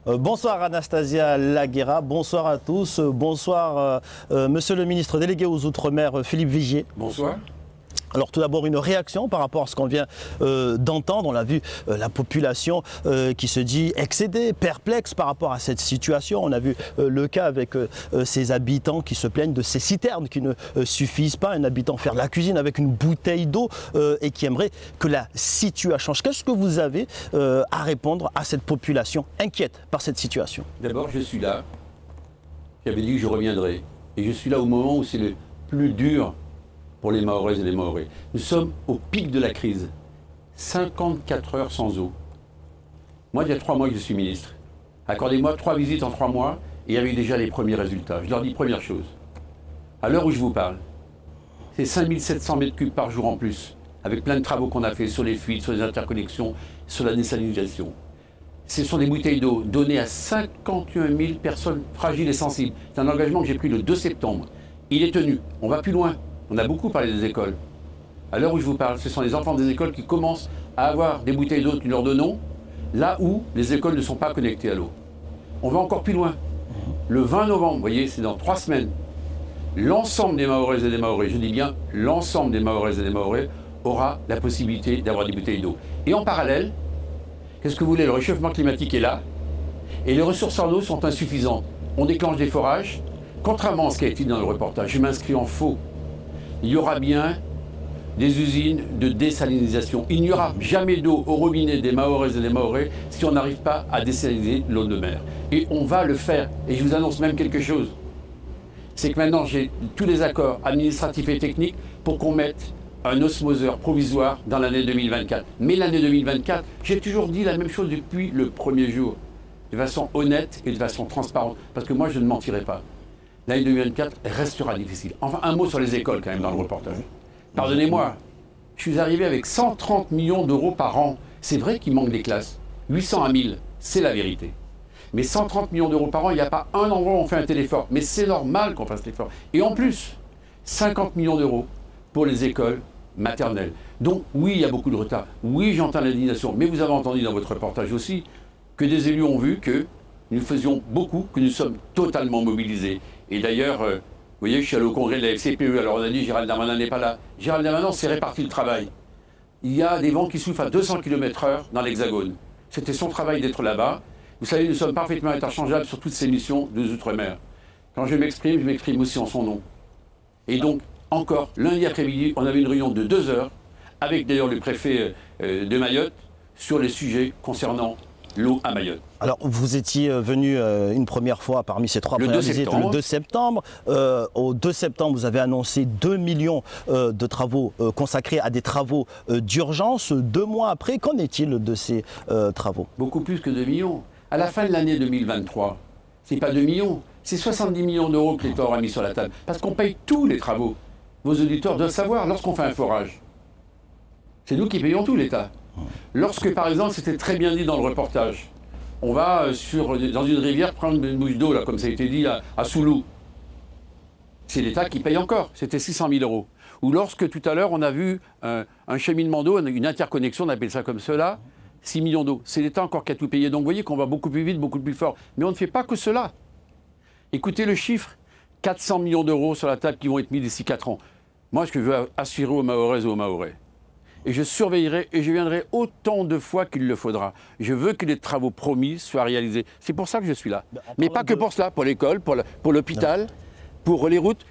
Bonsoir Anastasia Laguera, bonsoir à tous, bonsoir Monsieur le ministre délégué aux Outre-mer Philippe Vigier. Bonsoir. Alors tout d'abord une réaction par rapport à ce qu'on vient d'entendre. On a vu la population qui se dit excédée, perplexe par rapport à cette situation. On a vu le cas avec ces habitants qui se plaignent de ces citernes qui ne suffisent pas. Un habitant faire la cuisine avec une bouteille d'eau et qui aimerait que la situation change. Qu'est-ce que vous avez à répondre à cette population inquiète par cette situation? D'abord, je suis là. J'avais dit que je reviendrais. Et je suis là au moment où c'est le plus dur pour les Mahoraises et les Mahorais. Nous sommes au pic de la crise. 54 heures sans eau. Moi, il y a 3 mois que je suis ministre. Accordez-moi 3 visites en 3 mois et il y avait déjà les premiers résultats. Je leur dis première chose. À l'heure où je vous parle, c'est 5700 mètres cubes par jour en plus, avec plein de travaux qu'on a fait sur les fuites, sur les interconnexions, sur la désalinisation. Ce sont des bouteilles d'eau données à 51 000 personnes fragiles et sensibles. C'est un engagement que j'ai pris le 2 septembre. Il est tenu. On va plus loin. On a beaucoup parlé des écoles. À l'heure où je vous parle, ce sont les enfants des écoles qui commencent à avoir des bouteilles d'eau que nous leur donnons, là où les écoles ne sont pas connectées à l'eau. On va encore plus loin. Le 20 novembre, vous voyez, c'est dans 3 semaines, l'ensemble des Mahoraises et des Mahorais, je dis bien l'ensemble des Mahoraises et des Mahorais, aura la possibilité d'avoir des bouteilles d'eau. Et en parallèle, qu'est-ce que vous voulez? Le réchauffement climatique est là, et les ressources en eau sont insuffisantes. On déclenche des forages. Contrairement à ce qui a été dit dans le reportage, je m'inscris en faux. Il y aura bien des usines de désalinisation. Il n'y aura jamais d'eau au robinet des Mahoraises et des Mahorais si on n'arrive pas à désaliniser l'eau de mer. Et on va le faire. Et je vous annonce même quelque chose. C'est que maintenant, j'ai tous les accords administratifs et techniques pour qu'on mette un osmoseur provisoire dans l'année 2024. Mais l'année 2024, j'ai toujours dit la même chose depuis le premier jour. De façon honnête et de façon transparente. Parce que moi, je ne mentirai pas. L'année 2024 restera difficile. Enfin, un mot sur les écoles quand même dans le reportage. Pardonnez-moi, je suis arrivé avec 130 millions d'euros par an. C'est vrai qu'il manque des classes. 800 à 1000, c'est la vérité. Mais 130 millions d'euros par an, il n'y a pas un endroit où on fait un tel effort. Mais c'est normal qu'on fasse l'effort. Et en plus, 50 millions d'euros pour les écoles maternelles. Donc oui, il y a beaucoup de retard. Oui, j'entends l'indignation. Mais vous avez entendu dans votre reportage aussi que des élus ont vu que nous faisions beaucoup, que nous sommes totalement mobilisés. Et d'ailleurs, vous voyez, je suis allé au congrès de la FCPE, alors on a dit Gérald Darmanin n'est pas là. Gérald Darmanin s'est réparti le travail. Il y a des vents qui soufflent à 200 km/h dans l'Hexagone. C'était son travail d'être là-bas. Vous savez, nous sommes parfaitement interchangeables sur toutes ces missions de Outre-mer. Quand je m'exprime aussi en son nom. Et donc, encore, lundi après-midi, on avait une réunion de 2 heures, avec d'ailleurs le préfet de Mayotte, sur les sujets concernant l'eau à Mayotte. Alors, vous étiez venu une première fois parmi ces 3 premières visites le 2 septembre. Au 2 septembre, vous avez annoncé 2 millions de travaux consacrés à des travaux d'urgence. 2 mois après, qu'en est-il de ces travaux? Beaucoup plus que 2 millions. À la fin de l'année 2023, c'est pas 2 millions, c'est 70 millions d'euros que l'État aura mis sur la table. Parce qu'on paye tous les travaux. Vos auditeurs doivent savoir, lorsqu'on fait un forage, c'est nous qui payons tout, l'État. Lorsque, par exemple, c'était très bien dit dans le reportage, on va dans une rivière prendre une bouche d'eau, comme ça a été dit, à Soulou. C'est l'État qui paye encore, c'était 600 000 euros. Ou lorsque, tout à l'heure, on a vu un cheminement d'eau, une interconnexion, on appelle ça comme cela, 6 millions d'eau. C'est l'État encore qui a tout payé. Donc, vous voyez qu'on va beaucoup plus vite, beaucoup plus fort. Mais on ne fait pas que cela. Écoutez le chiffre, 400 millions d'euros sur la table qui vont être mis d'ici 4 ans. Moi, ce que je veux assurer aux Mahoraises et aux Mahorais, et je surveillerai et je viendrai autant de fois qu'il le faudra. Je veux que les travaux promis soient réalisés. C'est pour ça que je suis là. Mais pas que pour cela, pour l'école, pour l'hôpital, pour les routes.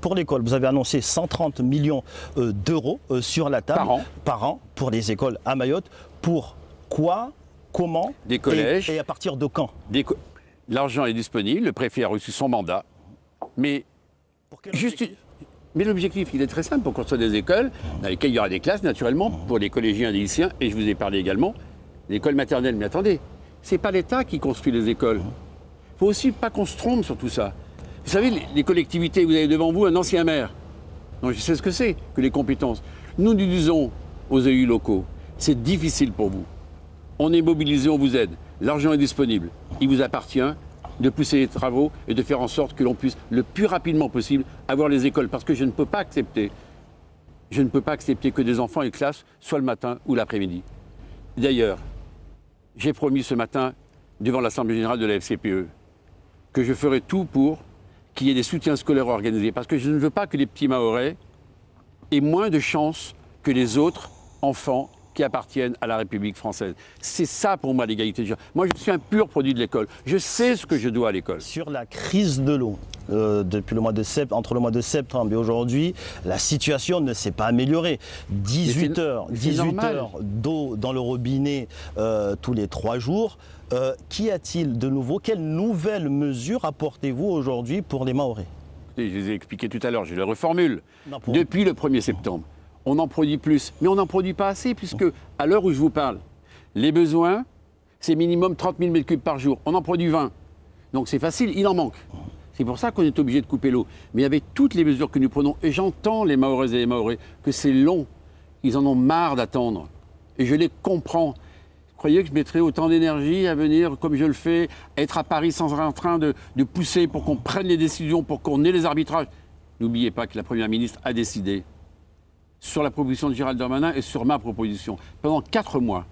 Pour l'école, vous avez annoncé 130 millions d'euros sur la table par an pour les écoles à Mayotte. Pour quoi, comment des collèges, et à partir de quand? L'argent est disponible, le préfet a reçu son mandat. Mais Mais l'objectif, il est très simple, pour construire des écoles dans lesquelles il y aura des classes, naturellement, pour les collégiens et les lycéens, et je vous ai parlé également l'école maternelle. Mais attendez, c'est pas l'État qui construit les écoles. Il ne faut aussi pas qu'on se trompe sur tout ça. Vous savez, les collectivités, vous avez devant vous un ancien maire. Donc je sais ce que c'est que les compétences. Nous disons aux élus locaux, c'est difficile pour vous. On est mobilisé, on vous aide. L'argent est disponible. Il vous appartient de pousser les travaux et de faire en sorte que l'on puisse le plus rapidement possible avoir les écoles. Parce que je ne peux pas accepter que des enfants aient classe soit le matin ou l'après-midi. D'ailleurs, j'ai promis ce matin, devant l'Assemblée générale de la FCPE que je ferai tout pour qu'il y ait des soutiens scolaires organisés. Parce que je ne veux pas que les petits Mahorais aient moins de chances que les autres enfants qui appartiennent à la République française. C'est ça pour moi l'égalité de genre. Moi je suis un pur produit de l'école. Je sais ce que je dois à l'école. Sur la crise de l'eau, depuis le mois de septembre, entre le mois de septembre et aujourd'hui, la situation ne s'est pas améliorée. 18 heures d'eau dans le robinet tous les 3 jours. Qu'y a-t-il de nouveau? Quelles nouvelles mesures apportez-vous aujourd'hui pour les Mahorais? Je les ai expliquées tout à l'heure, je les reformule. Depuis le 1er septembre, on en produit plus, mais on n'en produit pas assez, puisque à l'heure où je vous parle, les besoins, c'est minimum 30 000 m3 par jour. On en produit 20. Donc c'est facile, il en manque. C'est pour ça qu'on est obligé de couper l'eau. Mais avec toutes les mesures que nous prenons, et j'entends les Mahoraises et les Mahorais, que c'est long, ils en ont marre d'attendre. Et je les comprends. Vous croyez que je mettrais autant d'énergie à venir, comme je le fais, être à Paris sans en train de pousser pour qu'on prenne les décisions, pour qu'on ait les arbitrages? N'oubliez pas que la Première ministre a décidé, sur la proposition de Gérald Darmanin et sur ma proposition, pendant 4 mois,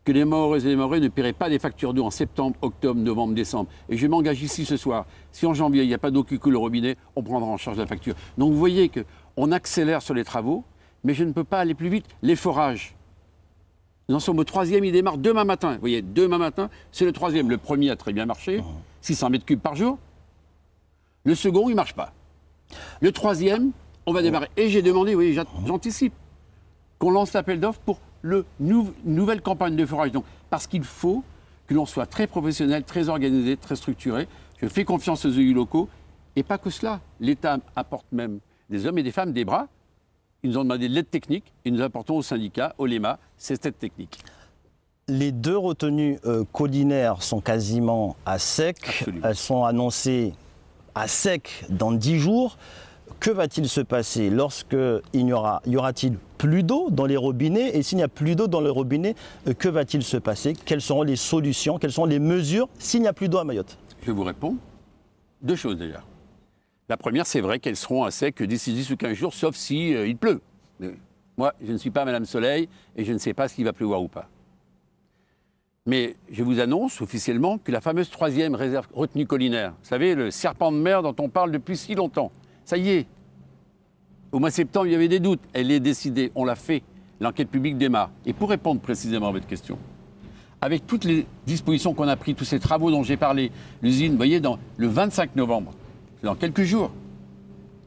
que les Mahoraises et les Mahorais ne paieraient pas des factures d'eau en septembre, octobre, novembre, décembre. Et je m'engage ici ce soir, si en janvier il n'y a pas d'eau qui coule au robinet, on prendra en charge la facture. Donc vous voyez qu'on accélère sur les travaux, mais je ne peux pas aller plus vite. Les forages, nous en sommes au 3e, il démarre demain matin. Vous voyez, demain matin, c'est le 3e. Le premier a très bien marché, 600 m3 par jour. Le second, il ne marche pas. Le 3e, on va démarrer. Et j'ai demandé, vous voyez, j'anticipe, qu'on lance l'appel d'offres pour nouvelle campagne de forage. Donc, parce qu'il faut que l'on soit très professionnel, très organisé, très structuré. Je fais confiance aux élus locaux. Et pas que cela. L'État apporte même des hommes et des femmes des bras. Ils nous ont demandé de l'aide technique et nous apportons au syndicat, au LEMA, cette aide technique. Les 2 retenues collinaires sont quasiment à sec. Absolument. Elles sont annoncées à sec dans 10 jours. Que va-t-il se passer lorsqu'il y aura-t-il plus d'eau dans les robinets? Et s'il n'y a plus d'eau dans les robinets, que va-t-il se passer? Quelles seront les solutions? Quelles sont les mesures s'il n'y a plus d'eau à Mayotte? Je vous réponds. 2 choses déjà. La première, c'est vrai qu'elles seront à sec d'ici 10 ou 15 jours, sauf si il pleut. Mais moi, je ne suis pas Madame Soleil et je ne sais pas s'il va pleuvoir ou pas. Mais je vous annonce officiellement que la fameuse 3e réserve retenue collinaire, vous savez, le serpent de mer dont on parle depuis si longtemps, ça y est. Au mois de septembre, il y avait des doutes. Elle est décidée, on l'a fait. L'enquête publique démarre. Et pour répondre précisément à votre question, avec toutes les dispositions qu'on a prises, tous ces travaux dont j'ai parlé, l'usine, vous voyez, le 25 novembre, c'est dans quelques jours,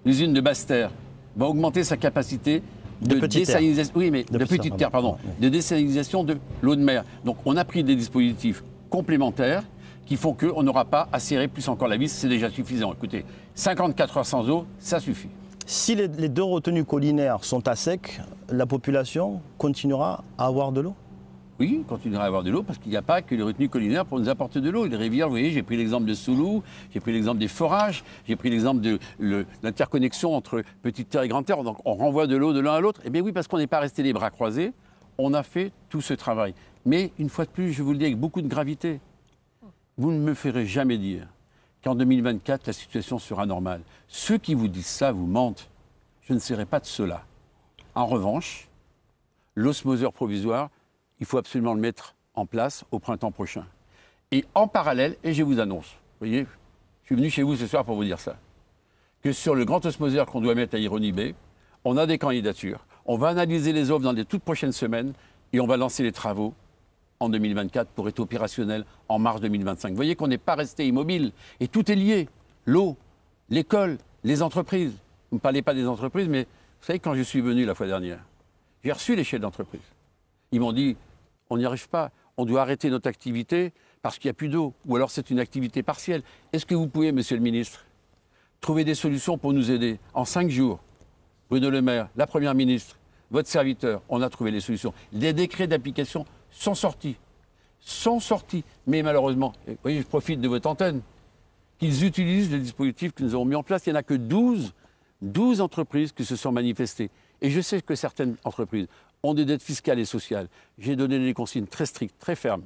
l'usine de Basse-Terre va augmenter sa capacité de désalinisation. Oui, mais de petite terre, pardon. De désalinisation de l'eau de mer. Donc on a pris des dispositifs complémentaires qui font qu'on n'aura pas à serrer plus encore la vis, c'est déjà suffisant. Écoutez, 54 heures sans eau, ça suffit. Si les 2 retenues collinaires sont à sec, la population continuera à avoir de l'eau? Oui, on continuera à avoir de l'eau parce qu'il n'y a pas que les retenues collinaires pour nous apporter de l'eau. Les rivières, vous voyez, j'ai pris l'exemple de Soulou, j'ai pris l'exemple des forages, j'ai pris l'exemple de l'interconnexion entre Petite Terre et Grande Terre. Donc on renvoie de l'eau de l'un à l'autre. Eh bien oui, parce qu'on n'est pas resté les bras croisés, on a fait tout ce travail. Mais une fois de plus, je vous le dis avec beaucoup de gravité, vous ne me ferez jamais dire qu'en 2024, la situation sera normale. Ceux qui vous disent ça vous mentent. Je ne serai pas de ceux-là. En revanche, l'osmoseur provisoire, il faut absolument le mettre en place au printemps prochain. Et en parallèle, et je vous annonce, vous voyez, je suis venu chez vous ce soir pour vous dire ça, que sur le grand osmoseur qu'on doit mettre à Ironie Bay, on a des candidatures, on va analyser les offres dans les toutes prochaines semaines et on va lancer les travaux en 2024 pour être opérationnel en mars 2025. Vous voyez qu'on n'est pas resté immobile et tout est lié. L'eau, l'école, les entreprises. Vous ne parlez pas des entreprises, mais vous savez, quand je suis venu la fois dernière, j'ai reçu les chefs d'entreprise. Ils m'ont dit, on n'y arrive pas, on doit arrêter notre activité parce qu'il n'y a plus d'eau, ou alors c'est une activité partielle. Est-ce que vous pouvez, monsieur le ministre, trouver des solutions pour nous aider? En 5 jours, Bruno Le Maire, la Première ministre, votre serviteur, on a trouvé les solutions. Les décrets d'application sont sortis. Mais malheureusement, vous voyez, je profite de votre antenne, qu'ils utilisent les dispositifs que nous avons mis en place. Il n'y en a que 12 entreprises qui se sont manifestées. Et je sais que certaines entreprises ont des dettes fiscales et sociales. J'ai donné des consignes très strictes, très fermes,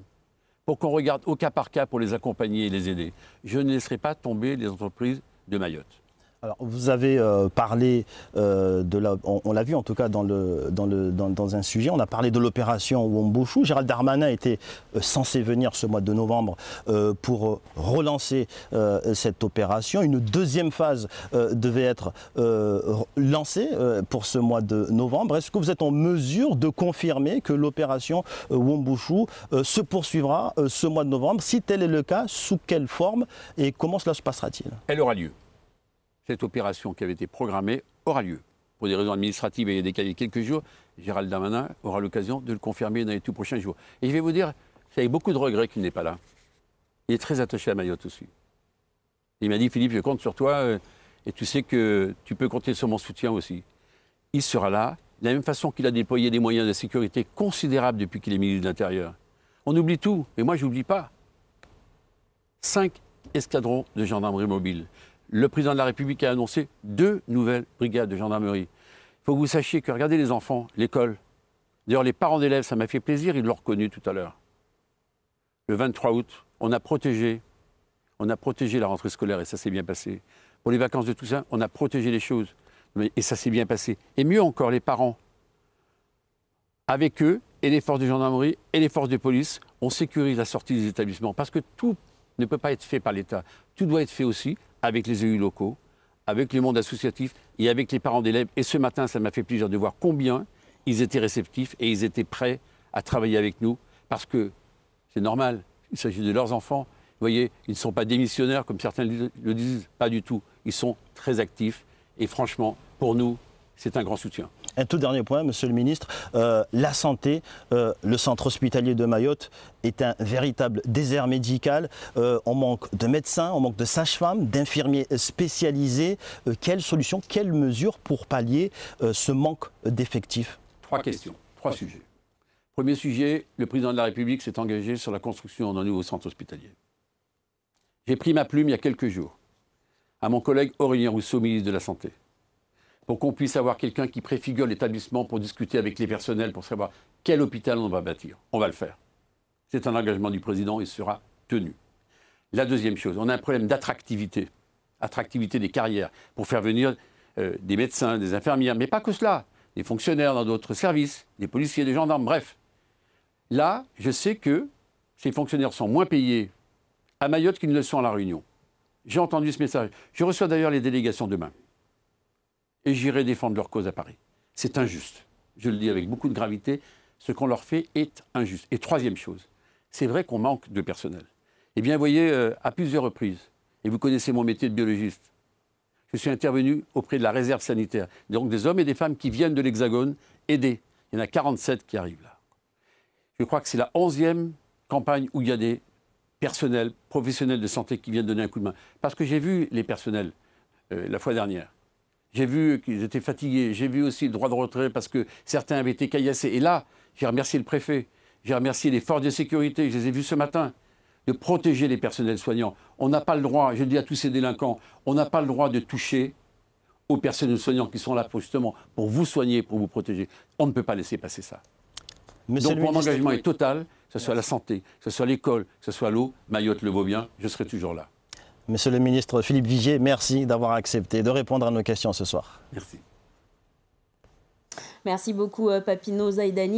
pour qu'on regarde au cas par cas pour les accompagner et les aider. Je ne laisserai pas tomber les entreprises de Mayotte. Alors, vous avez parlé on l'a vu en tout cas dans un sujet, on a parlé de l'opération Wombushu. Gérald Darmanin était censé venir ce mois de novembre pour relancer cette opération. Une deuxième phase devait être lancée pour ce mois de novembre. Est-ce que vous êtes en mesure de confirmer que l'opération Wombushu se poursuivra ce mois de novembre? Si tel est le cas, sous quelle forme et comment cela se passera-t-il? Elle aura lieu. Cette opération qui avait été programmée aura lieu. Pour des raisons administratives, elle est décalée quelques jours. Gérald Darmanin aura l'occasion de le confirmer dans les tout prochains jours. Et je vais vous dire, c'est avec beaucoup de regrets qu'il n'est pas là. Il est très attaché à Mayotte aussi. Il m'a dit, Philippe, je compte sur toi et tu sais que tu peux compter sur mon soutien aussi. Il sera là, de la même façon qu'il a déployé des moyens de sécurité considérables depuis qu'il est ministre de l'Intérieur. On oublie tout, mais moi je n'oublie pas. 5 escadrons de gendarmerie mobile. Le président de la République a annoncé 2 nouvelles brigades de gendarmerie. Il faut que vous sachiez que, regardez les enfants, l'école. D'ailleurs, les parents d'élèves, ça m'a fait plaisir, ils l'ont reconnu tout à l'heure. Le 23 août, on a protégé la rentrée scolaire et ça s'est bien passé. Pour les vacances de Toussaint, on a protégé les choses et ça s'est bien passé. Et mieux encore, les parents, avec eux, et les forces de gendarmerie et les forces de police, on sécurise la sortie des établissements parce que tout ne peut pas être fait par l'État. Tout doit être fait aussi avec les élus locaux, avec le monde associatif et avec les parents d'élèves. Et ce matin, ça m'a fait plaisir de voir combien ils étaient réceptifs et ils étaient prêts à travailler avec nous parce que c'est normal, il s'agit de leurs enfants. Vous voyez, ils ne sont pas démissionnaires comme certains le disent, pas du tout. Ils sont très actifs et franchement, pour nous, c'est un grand soutien. Un tout dernier point, Monsieur le Ministre, la santé, le centre hospitalier de Mayotte est un véritable désert médical. On manque de médecins, on manque de sages-femmes, d'infirmiers spécialisés. Quelle solution, quelles mesures pour pallier ce manque d'effectifs? 3 questions, 3 sujets. Premier sujet, le président de la République s'est engagé sur la construction d'un nouveau centre hospitalier. J'ai pris ma plume il y a quelques jours à mon collègue Aurélien Rousseau, ministre de la Santé, pour qu'on puisse avoir quelqu'un qui préfigure l'établissement pour discuter avec les personnels, pour savoir quel hôpital on va bâtir. On va le faire. C'est un engagement du président et sera tenu. La deuxième chose, on a un problème d'attractivité, attractivité des carrières, pour faire venir des médecins, des infirmières, mais pas que cela, des fonctionnaires dans d'autres services, des policiers, des gendarmes, bref. Là, je sais que ces fonctionnaires sont moins payés à Mayotte qu'ils ne le sont à La Réunion. J'ai entendu ce message. Je reçois d'ailleurs les délégations demain. Et j'irai défendre leur cause à Paris. C'est injuste. Je le dis avec beaucoup de gravité. Ce qu'on leur fait est injuste. Et troisième chose, c'est vrai qu'on manque de personnel. Eh bien, vous voyez, à plusieurs reprises, et vous connaissez mon métier de biologiste, je suis intervenu auprès de la réserve sanitaire. Donc des hommes et des femmes qui viennent de l'Hexagone aider. Il y en a 47 qui arrivent là. Je crois que c'est la 11e campagne où il y a des personnels, professionnels de santé qui viennent donner un coup de main. Parce que j'ai vu les personnels la fois dernière. J'ai vu qu'ils étaient fatigués. J'ai vu aussi le droit de retrait parce que certains avaient été caillassés. Et là, j'ai remercié le préfet. J'ai remercié les forces de sécurité. Je les ai vus ce matin. De protéger les personnels soignants. On n'a pas le droit, je le dis à tous ces délinquants, on n'a pas le droit de toucher aux personnels soignants qui sont là justement pour vous soigner, pour vous protéger. On ne peut pas laisser passer ça. Donc mon engagement est total, que ce soit la santé, que ce soit l'école, que ce soit l'eau, Mayotte le vaut bien, je serai toujours là. Monsieur le ministre Philippe Vigier, merci d'avoir accepté de répondre à nos questions ce soir. Merci. Merci beaucoup Papineau Zaïdani.